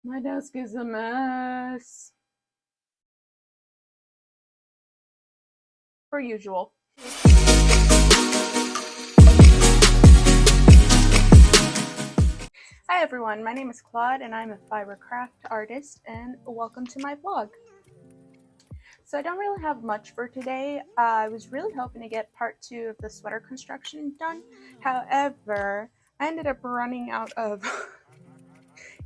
My desk is a mess. Per usual. Hi everyone, my name is Claude and I'm a fiber craft artist, and welcome to my vlog. So I don't really have much for today. I was really hoping to get part 2 of the sweater construction done. However, I ended up running out of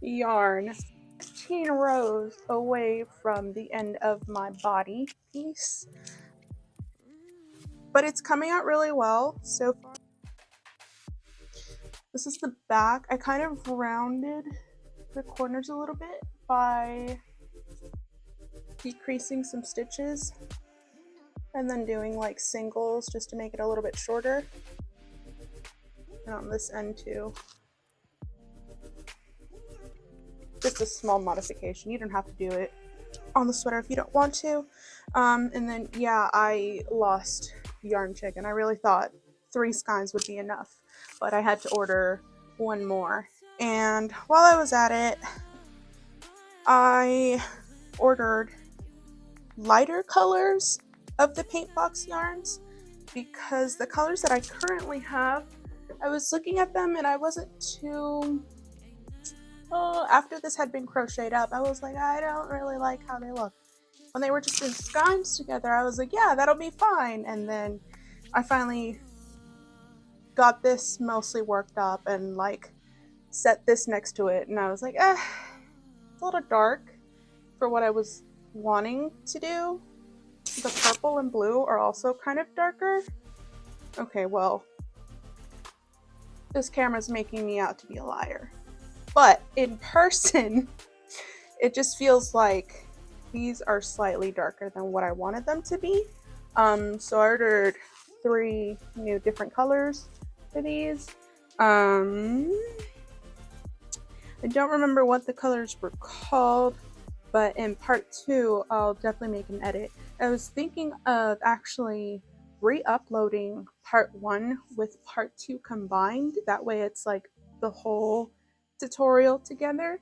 yarn 15 rows away from the end of my body piece. But it's coming out really well so far. This is the back. I kind of rounded the corners a little bit by decreasing some stitches and then doing like singles just to make it a little bit shorter. And on this end too. Just a small modification. You don't have to do it on the sweater if you don't want to. And then yeah, I lost yarn chicken. I really thought 3 skeins would be enough, but I had to order 1 more. And while I was at it, I ordered lighter colors of the paint box yarns because the colors that I currently have, I was looking at them and I wasn't too after this had been crocheted up, I was like, I don't really like how they look. When they were just in skeins together, I was like, yeah, that'll be fine. And then I finally got this mostly worked up and like set this next to it, and I was like, it's a little dark for what I was wanting to do. The purple and blue are also kind of darker. Okay, well, this camera's making me out to be a liar. But in person, it just feels like these are slightly darker than what I wanted them to be. So I ordered 3 new different colors for these. I don't remember what the colors were called, but in part 2, I'll definitely make an edit. I was thinking of actually re-uploading part 1 with part 2 combined. That way it's like the whole tutorial together.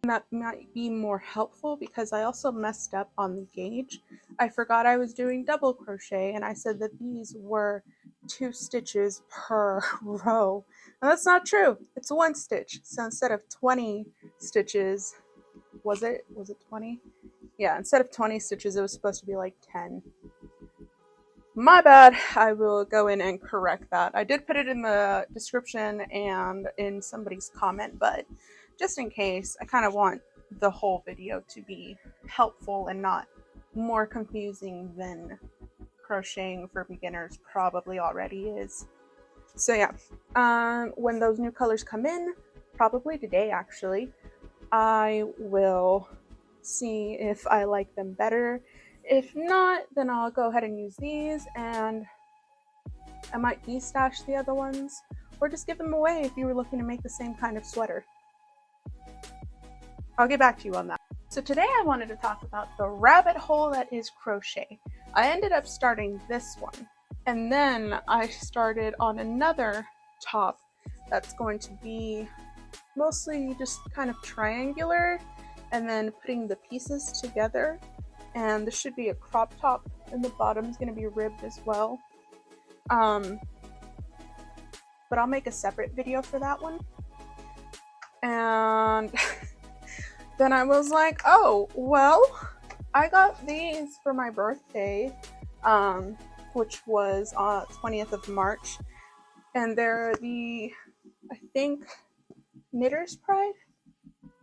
And that might be more helpful because I also messed up on the gauge. I forgot I was doing double crochet and I said that these were 2 stitches per row. And that's not true. It's 1 stitch. So instead of 20 stitches, was it 20? Yeah, instead of 20 stitches, it was supposed to be like 10. My bad. I will go in and correct that. I did put it in the description and in somebody's comment, but just in case, I kind of want the whole video to be helpful and not more confusing than crocheting for beginners probably already is. So yeah, when those new colors come in, probably today actually, I will see if I like them better. If not, then I'll go ahead and use these, and I might destash the other ones or just give them away if you were looking to make the same kind of sweater. I'll get back to you on that. So today I wanted to talk about the rabbit hole that is crochet. I ended up starting this one, and then I started on another top that's going to be mostly just kind of triangular, and then putting the pieces together. And this should be a crop top, and the bottom's going to be ribbed as well. But I'll make a separate video for that one. And then I was like, oh, well, I got these for my birthday, which was 20th of March. And they're the, I think, Knitter's Pride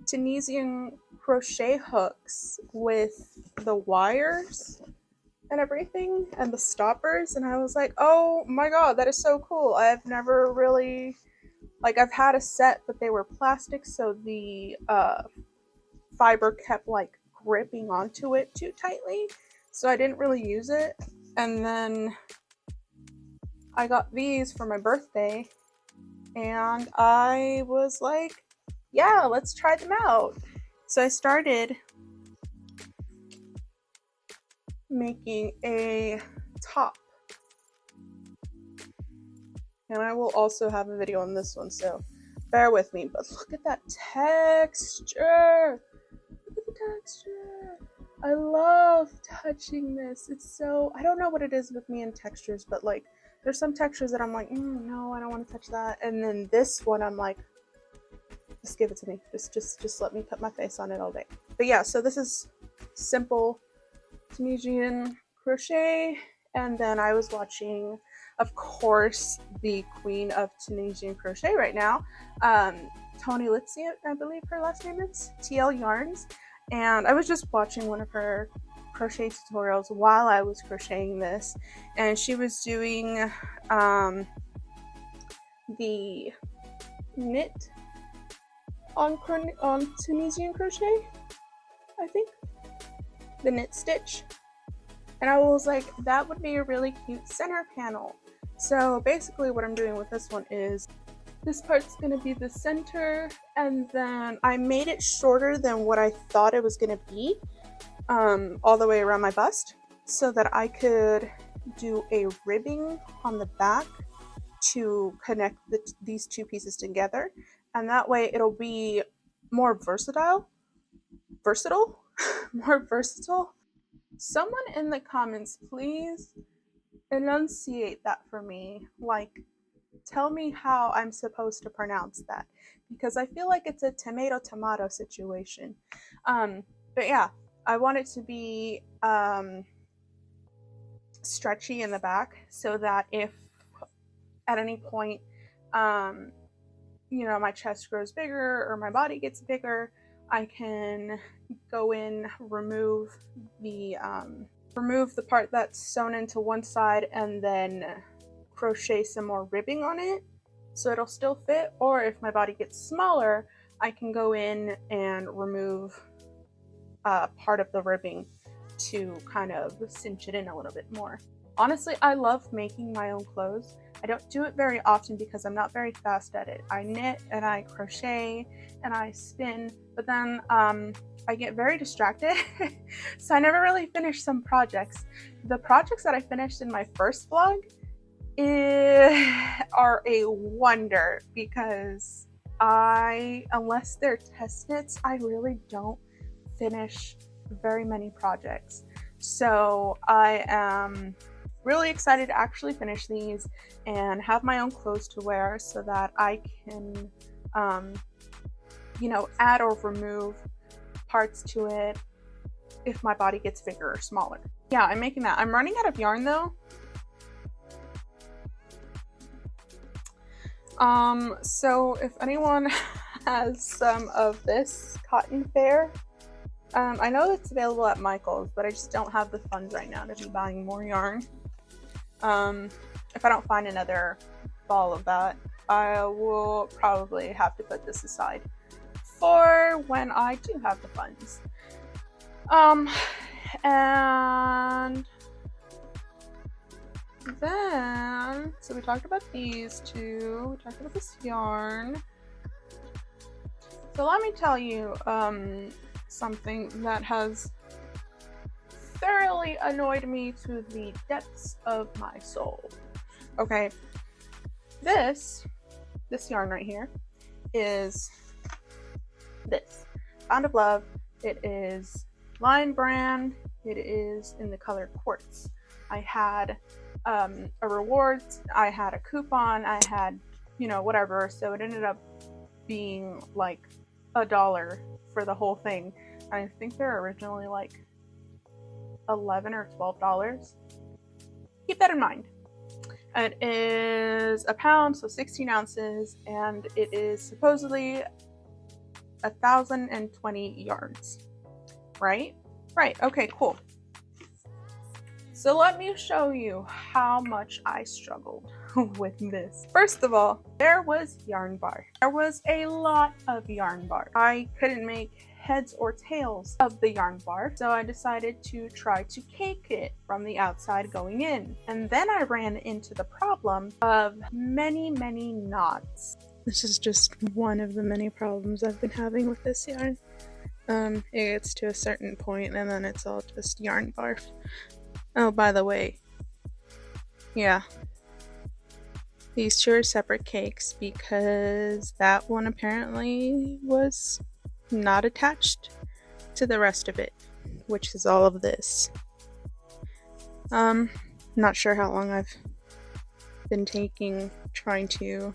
Tunisian crochet hooks with the wires and everything and the stoppers, and I was like, oh my god, that is so cool. I've never really, like, I've had a set, but they were plastic, so the fiber kept like gripping onto it too tightly, so I didn't really use it. And then I got these for my birthday, and I was like, yeah, let's try them out. So I started making a top, and I will also have a video on this one, so bear with me, but look at that texture. Look at the texture. I love touching this. It's so, I don't know what it is with me and textures, but like there's some textures that I'm like, no, I don't want to touch that. And then this one, I'm like, just give it to me. Just let me put my face on it all day. But yeah, so this is simple Tunisian crochet. And then I was watching, of course, the queen of Tunisian crochet right now, Tony Litzy, I believe her last name is, TL Yarns. And I was just watching one of her crochet tutorials while I was crocheting this, and she was doing the knit on Tunisian crochet, I think, the knit stitch, and I was like, that would be a really cute center panel. So basically what I'm doing with this one is this part's going to be the center, and then I made it shorter than what I thought it was going to be, all the way around my bust, so that I could do a ribbing on the back to connect these two pieces together, and that way it'll be more versatile. More versatile. Someone in the comments, please enunciate that for me. Like, tell me how I'm supposed to pronounce that, because I feel like it's a tomato situation. But yeah, I want it to be stretchy in the back, so that if at any point my chest grows bigger or my body gets bigger, I can go in, remove the part that's sewn into one side, and then crochet some more ribbing on it so it'll still fit. Or if my body gets smaller, I can go in and remove part of the ribbing to kind of cinch it in a little bit more. Honestly, I love making my own clothes. I don't do it very often because I'm not very fast at it. I knit and I crochet and I spin, but then I get very distracted, so I never really finish some projects. The projects that I finished in my first vlog are a wonder, because unless they're test knits, I really don't finish very many projects. So I am really excited to actually finish these and have my own clothes to wear, so that I can add or remove parts to it if my body gets bigger or smaller. Yeah, I'm making that. I'm running out of yarn though. So if anyone has some of this cotton fair, I know it's available at Michael's, but I just don't have the funds right now to be buying more yarn. If I don't find another ball of that, I will probably have to put this aside for when I do have the funds. And then, so we talked about these two, we talked about this yarn. So let me tell you something that has thoroughly annoyed me to the depths of my soul. Okay, this yarn right here is this Bound of Love. It is Lion brand. It is in the color quartz. I had a reward, I had a coupon, I had whatever, so it ended up being like $1 for the whole thing. I think they're originally like $11 or $12. Keep that in mind. It is a pound, so 16 ounces, and it is supposedly 1,020 yards. Right? Okay, cool. So let me show you how much I struggled with this. First of all, there was yarn bar. There was a lot of yarn bar. I couldn't make heads or tails of the yarn bar, so I decided to try to cake it from the outside going in. And then I ran into the problem of many knots. This is just one of the many problems I've been having with this yarn. It gets to a certain point and then it's all just yarn barf. Oh, by the way, yeah, These two are separate cakes because that one apparently was not attached to the rest of it, which is all of this. Not sure how long I've been trying to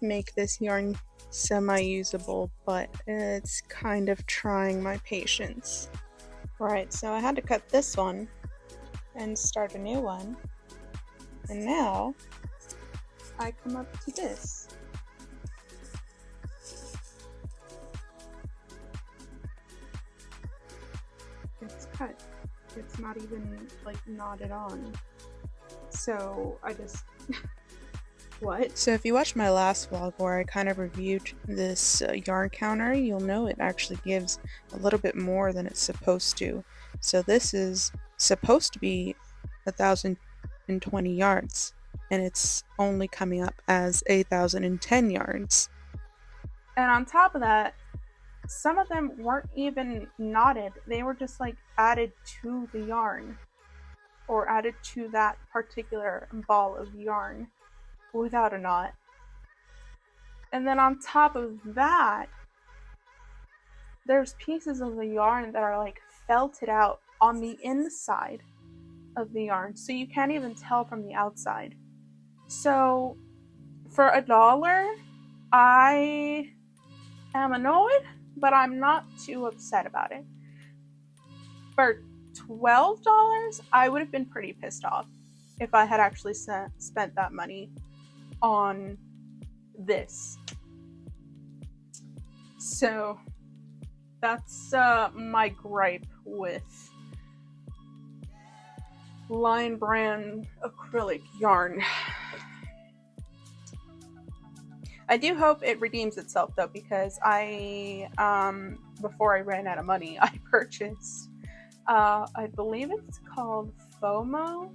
make this yarn semi-usable, but it's kind of trying my patience. Right, so I had to cut this one and start a new one, and now I come up to this. It's cut. It's not even like knotted on. So I just what? So if you watched my last vlog where I kind of reviewed this yarn counter, you'll know it actually gives a little bit more than it's supposed to. So this is supposed to be 1,020 yards, and it's only coming up as 1,010 yards. And on top of that, some of them weren't even knotted. They were just like added to the yarn, or added to that particular ball of yarn without a knot. And then on top of that, there's pieces of the yarn that are like felted out on the inside of the yarn, so you can't even tell from the outside. So for $1, I am annoyed, but I'm not too upset about it. For $12, I would have been pretty pissed off if I had actually spent that money on this. So that's my gripe with Lion Brand acrylic yarn. I do hope it redeems itself though, because I before I ran out of money, I purchased I believe it's called FOMO.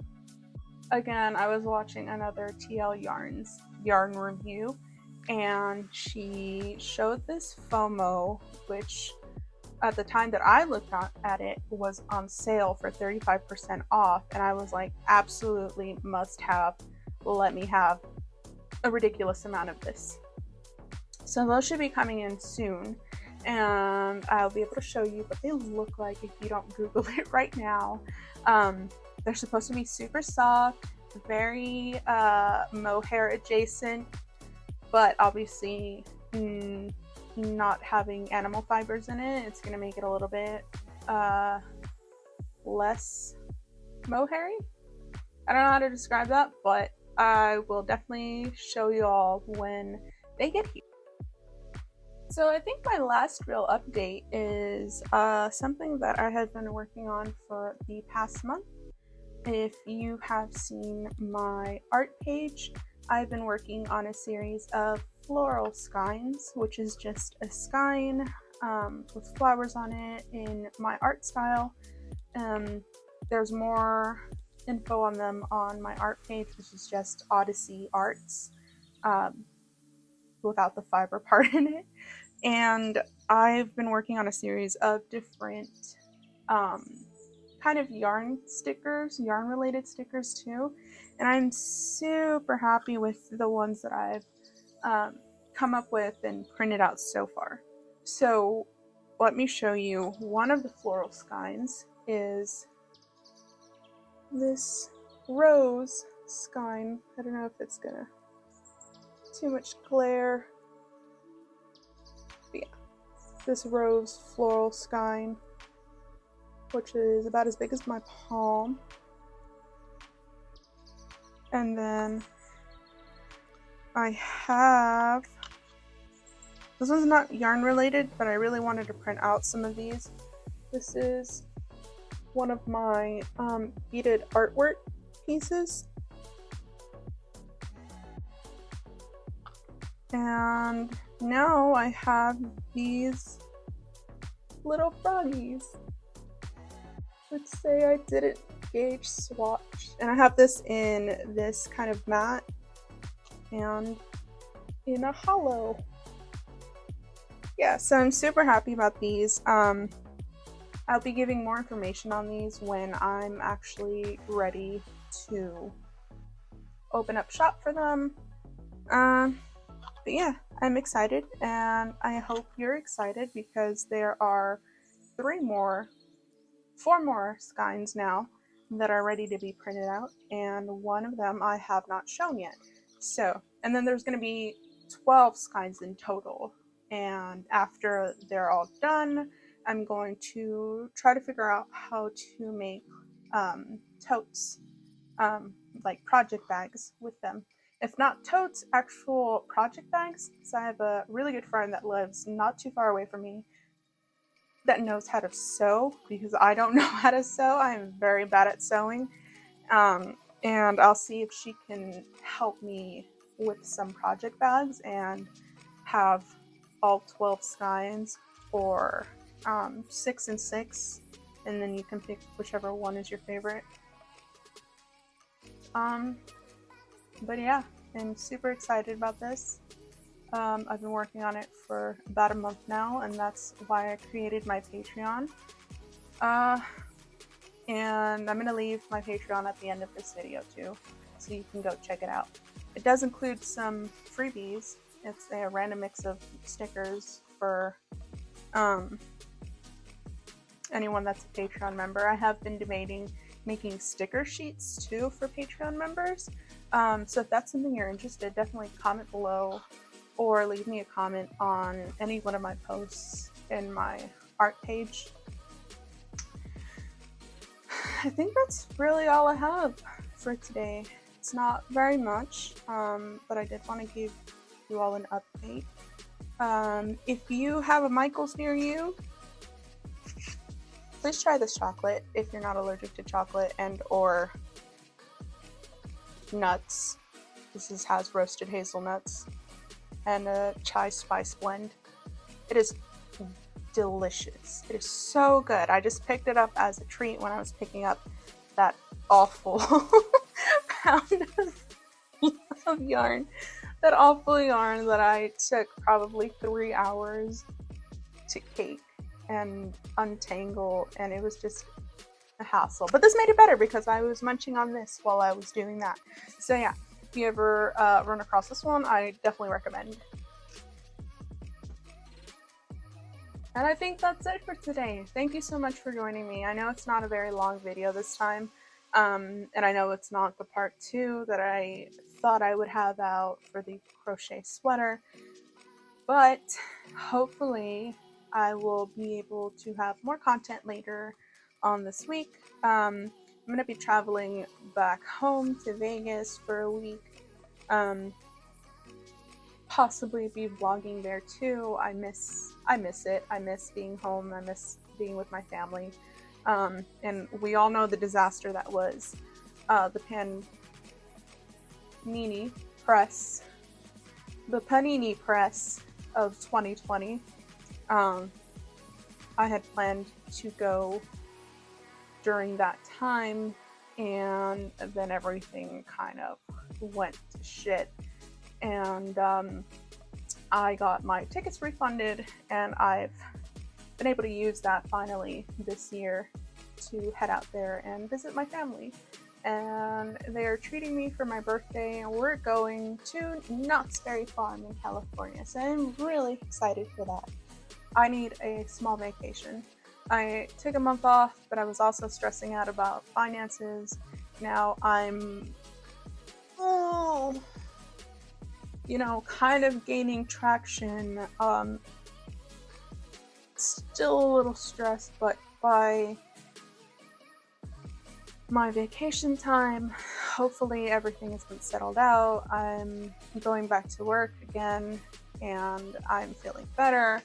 Again, I was watching another TL Yarns yarn review, and she showed this FOMO, which at the time that I looked at it was on sale for 35% off, and I was like, absolutely must have. Let me have a ridiculous amount of this. So those should be coming in soon, and I'll be able to show you what they look like if you don't Google it right now. They're supposed to be super soft, very mohair adjacent, but obviously not having animal fibers in it, it's going to make it a little bit less mohairy. I don't know how to describe that, but I will definitely show you all when they get here. So I think my last real update is something that I have been working on for the past month. If you have seen my art page, I've been working on a series of floral skeins, which is just a skein with flowers on it in my art style. There's more info on them on my art page, which is just Odyssey Arts, without the fiber part in it. And I've been working on a series of different kind of yarn stickers, yarn related stickers too, and I'm super happy with the ones that I've come up with and printed out so far. So let me show you one of the floral skeins. Is this rose skein. I don't know if it's gonna too much glare, but yeah, this rose floral skein, which is about as big as my palm. And then I have, this one's not yarn related, but I really wanted to print out some of these. This is one of my beaded artwork pieces. And now I have these little froggies, which say I didn't gauge swatch. And I have this in this kind of matte and in a hollow. Yeah, so I'm super happy about these. I'll be giving more information on these when I'm actually ready to open up shop for them. But yeah, I'm excited, and I hope you're excited because there are four more skeins now that are ready to be printed out, and one of them I have not shown yet. So, and then there's going to be 12 skeins in total. And after they're all done, I'm going to try to figure out how to make totes, um, like project bags with them. If not totes, actual project bags. Because I have a really good friend that lives not too far away from me that knows how to sew because I don't know how to sew. I'm very bad at sewing. And I'll see if she can help me with some project bags and have all 12 skeins or 6 and 6, and then you can pick whichever one is your favorite. But yeah, I'm super excited about this. I've been working on it for about a month now, and that's why I created my Patreon. And I'm going to leave my Patreon at the end of this video too, so you can go check it out. It does include some freebies. It's a random mix of stickers for anyone that's a Patreon member. I have been debating making sticker sheets too for Patreon members. So if that's something you're interested, definitely comment below or leave me a comment on any one of my posts in my art page. I think that's really all I have for today. It's not very much, but I did want to give you all an update. If you have a Michael's near you, please try this chocolate if you're not allergic to chocolate and or nuts. This has roasted hazelnuts and a chai spice blend. It is delicious. It is so good. I just picked it up as a treat when I was picking up that awful pound of yarn. That awful yarn that I took probably 3 hours to cake and untangle, and it was just a hassle. But this made it better because I was munching on this while I was doing that. So yeah, if you ever run across this one, I definitely recommend. And I think that's it for today. Thank you so much for joining me. I know it's not a very long video this time, and I know it's not the part 2 that I thought I would have out for the crochet sweater, but hopefully I will be able to have more content later on this week. I'm going to be traveling back home to Vegas for a week. Possibly be vlogging there too. I miss it. I miss being home. I miss being with my family. And we all know the disaster that was the Panini press of 2020. I had planned to go during that time, and then everything kind of went to shit. And I got my tickets refunded, and I've been able to use that finally this year to head out there and visit my family. And they're treating me for my birthday, and we're going to Knott's Berry Farm in California. So I'm really excited for that. I need a small vacation. I took a month off, but I was also stressing out about finances. Now I'm, kind of gaining traction. Still a little stressed, but by my vacation time, hopefully everything has been settled out. I'm going back to work again, and I'm feeling better.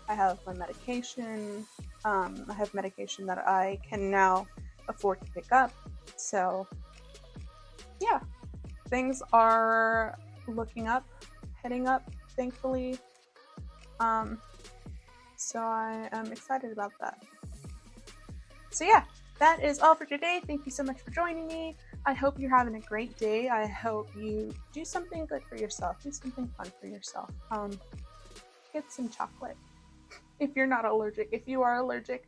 I have my medication. I have medication that I can now afford to pick up. So, yeah, things are looking up, heading up, thankfully. So I am excited about that. So yeah, that is all for today. Thank you so much for joining me. I hope you're having a great day. I hope you do something good for yourself. Do something fun for yourself. Get some chocolate. If you're not allergic. If you are allergic,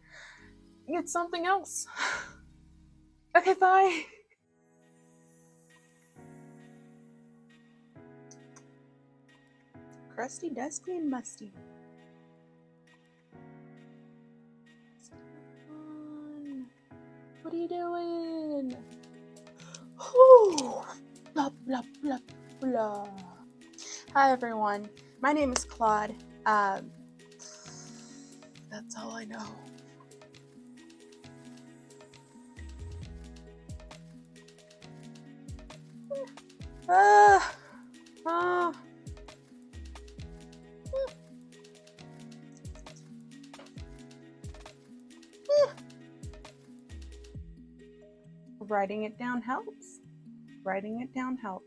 get something else. Okay, bye. crusty, dusty, and musty. What are you doing? Whew. Blah, blah, blah, blah. Hi, everyone. My name is Claude. That's all I know. Ah. Ah. Writing it down helps. Writing it down helps.